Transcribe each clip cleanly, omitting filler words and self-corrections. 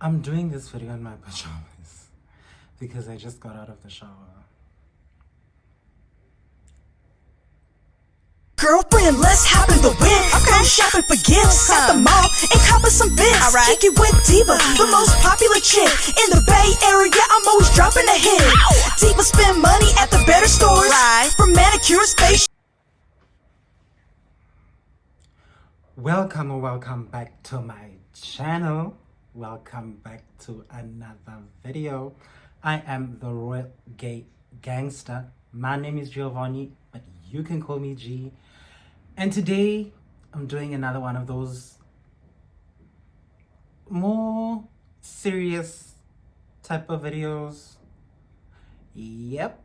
I'm doing this video in my pajamas because I just got out of the shower. Girlfriend, let's hop in the whip. Go shopping for gifts at the mall and cop us some bits. Kick it with Diva, the most popular chick in the Bay Area. I'm always dropping a hit. Diva spend money at the better stores, from manicures, facial. Welcome back to my channel. Welcome back to another video. I am the Royal Gay Gangster. My name is Giovanni, but you can call me G. And today I'm doing another one of those more serious type of videos. Yep,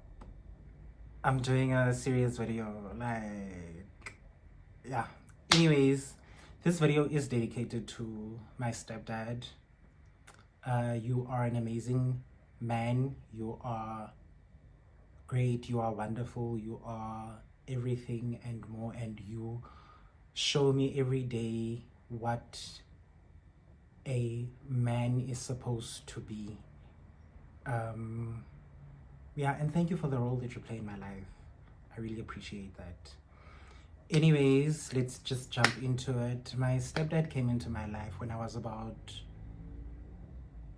I'm doing a serious video, yeah. Anyways, this video is dedicated to my stepdad. You are an amazing man. You are great. You are wonderful. You are everything and more. And you show me every day what a man is supposed to be. Yeah, and thank you for the role that you play in my life. I really appreciate that. Anyways, let's just jump into it. My stepdad came into my life when I was about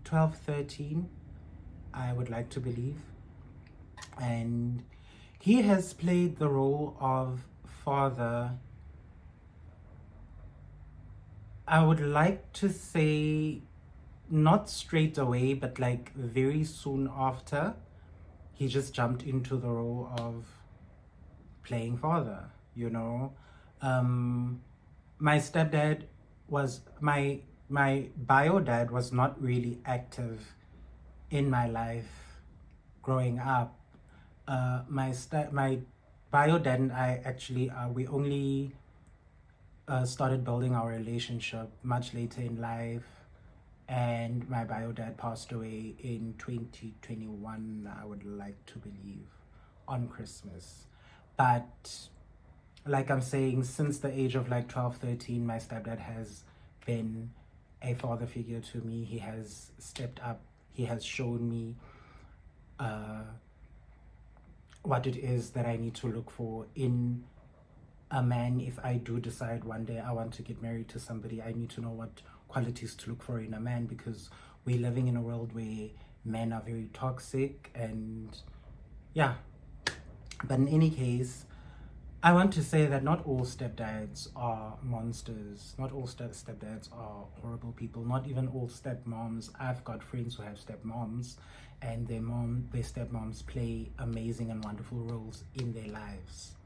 12, 13, I would like to believe. And he has played the role of father, I would like to say, not straight away, but like very soon after. He just jumped into the role of playing father. You know, my stepdad was my bio dad was not really active in my life growing up. My bio dad and I actually we only started building our relationship much later in life, and my bio dad passed away in 2021. I would like to believe on Christmas, but like I'm saying, since the age of like 12, 13, my stepdad has been a father figure to me. He has stepped up. He has shown me what it is that I need to look for in a man. If I do decide one day I want to get married to somebody, I need to know what qualities to look for in a man, because we're living in a world where men are very toxic. And yeah, but in any case, I want to say that not all stepdads are monsters. Not all stepdads are horrible people. Not even all stepmoms. I've got friends who have stepmoms, and their stepmoms play amazing and wonderful roles in their lives.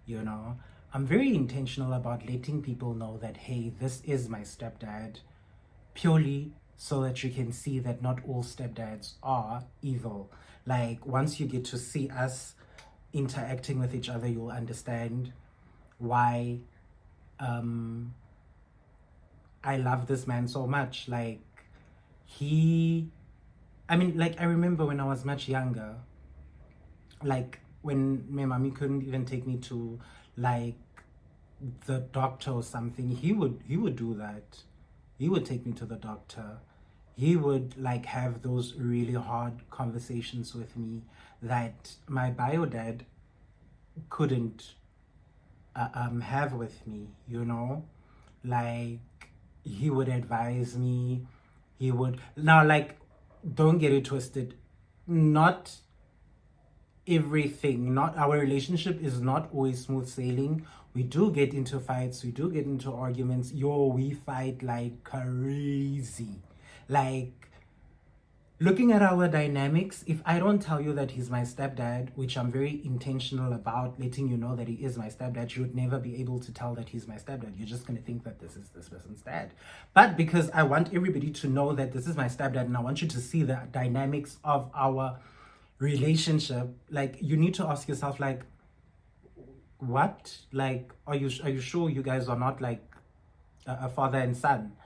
You know, I'm very intentional about letting people know that, hey, this is my stepdad, purely so that you can see that not all stepdads are evil. Like, once you get to see us interacting with each other, you'll understand why I love this man so much. Like, I remember when I was much younger, like when my mommy couldn't even take me to like the doctor or something, he would do that. He would take me to the doctor. He would like have those really hard conversations with me that my bio dad couldn't have with me, you know? Like, he would advise me. He would, now, like, don't get it twisted. Not everything, not our relationship is not always smooth sailing. We do get into fights. We do get into arguments. We fight like crazy. Like, looking at our dynamics, if I don't tell you that he's my stepdad, which I'm very intentional about letting you know that he is my stepdad, you would never be able to tell that he's my stepdad. You're just going to think that this is this person's dad. But because I want everybody to know that this is my stepdad, and I want you to see the dynamics of our relationship, like, you need to ask yourself, like, what? Like, are you sure you guys are not like a father and son?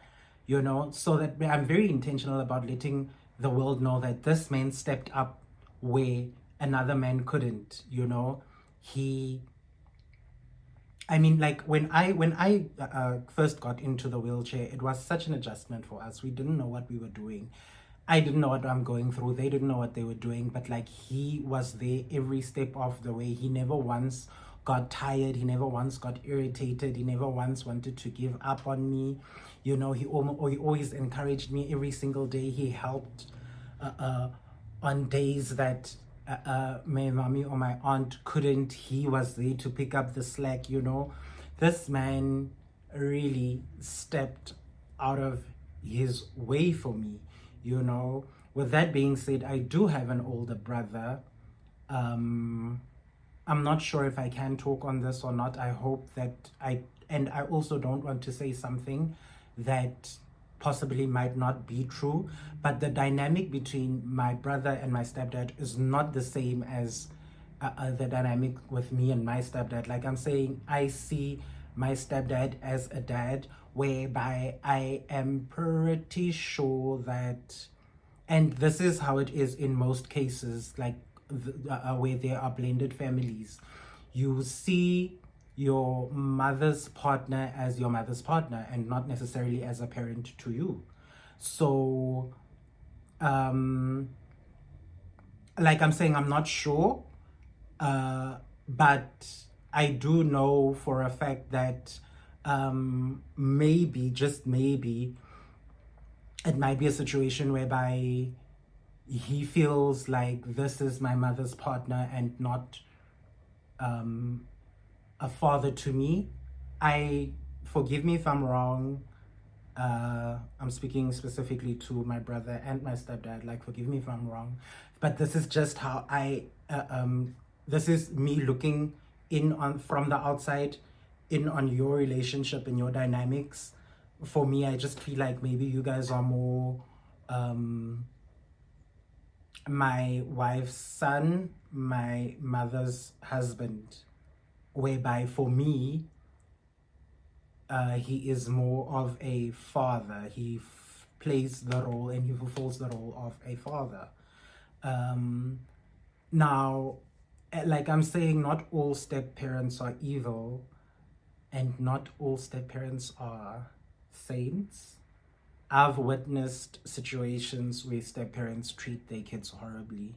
You know, so that I'm very intentional about letting the world know that this man stepped up where another man couldn't. You know, he I mean, like when I first got into the wheelchair, it was such an adjustment for us. We didn't know what we were doing. I didn't know what I'm going through. They didn't know what they were doing. But like he was there every step of the way. He never once got tired. He never once got irritated. He never once wanted to give up on me. You know, he always encouraged me every single day. He helped on days that my mommy or my aunt couldn't. He was there to pick up the slack, you know. This man really stepped out of his way for me, you know. With that being said, I do have an older brother. I'm not sure if I can talk on this or not. I hope that and I also don't want to say something that possibly might not be true, but the dynamic between my brother and my stepdad is not the same as the dynamic with me and my stepdad. Like I'm saying, I see my stepdad as a dad whereby I am pretty sure that, and this is how it is in most cases, like where there are blended families, you see your mother's partner as your mother's partner and not necessarily as a parent to you. So like I'm saying, I'm not sure, but I do know for a fact that maybe, just maybe, it might be a situation whereby he feels like this is my mother's partner and not a father to me. Forgive me if I'm wrong. I'm speaking specifically to my brother and my stepdad. Like, forgive me if I'm wrong, but this is just how this is me looking in on from the outside, in on your relationship and your dynamics. For me, I just feel like maybe you guys are more my wife's son, my mother's husband, whereby for me, he is more of a father. He plays the role and he fulfills the role of a father. Now, like I'm saying, not all step parents are evil and not all step parents are saints. I've witnessed situations where step parents treat their kids horribly.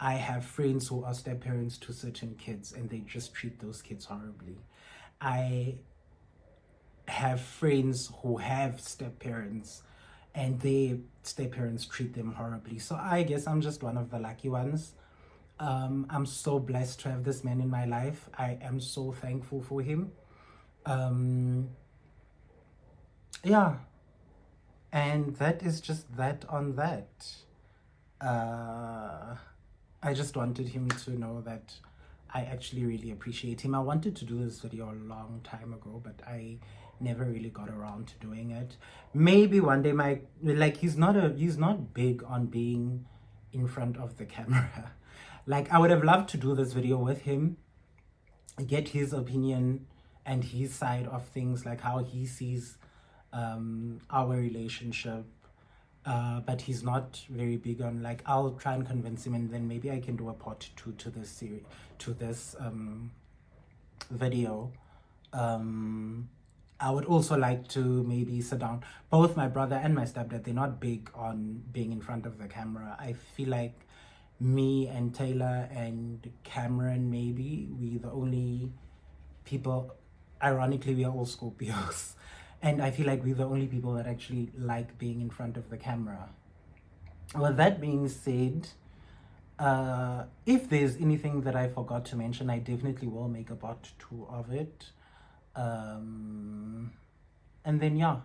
I have friends who are step parents to certain kids and they just treat those kids horribly. I have friends who have step parents and their step parents treat them horribly. So I guess I'm just one of the lucky ones. I'm so blessed to have this man in my life. I am so thankful for him. Yeah. And that is just that on that. I just wanted him to know that I actually really appreciate him. I wanted to do this video a long time ago, but I never really got around to doing it. Maybe one day he's not big on being in front of the camera. Like, I would have loved to do this video with him, get his opinion and his side of things, like how he sees our relationship, but he's not very big on, like, I'll try and convince him and then maybe I can do a part 2 to this series, to this video. I would also like to maybe sit down. Both my brother and my stepdad, they're not big on being in front of the camera. I feel like me and Taylor and Cameron, maybe, we the only people, ironically, we are all Scorpios. And I feel like we're the only people that actually like being in front of the camera. With that being said, if there's anything that I forgot to mention, I definitely will make a part 2 of it. And then, yeah,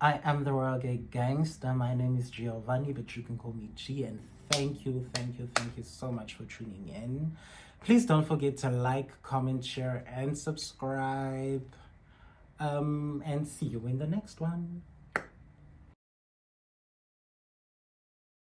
I am the Royal Gay Gangster. My name is Giovanni, but you can call me G. And thank you so much for tuning in. Please don't forget to like, comment, share, and subscribe. And see you in the next one.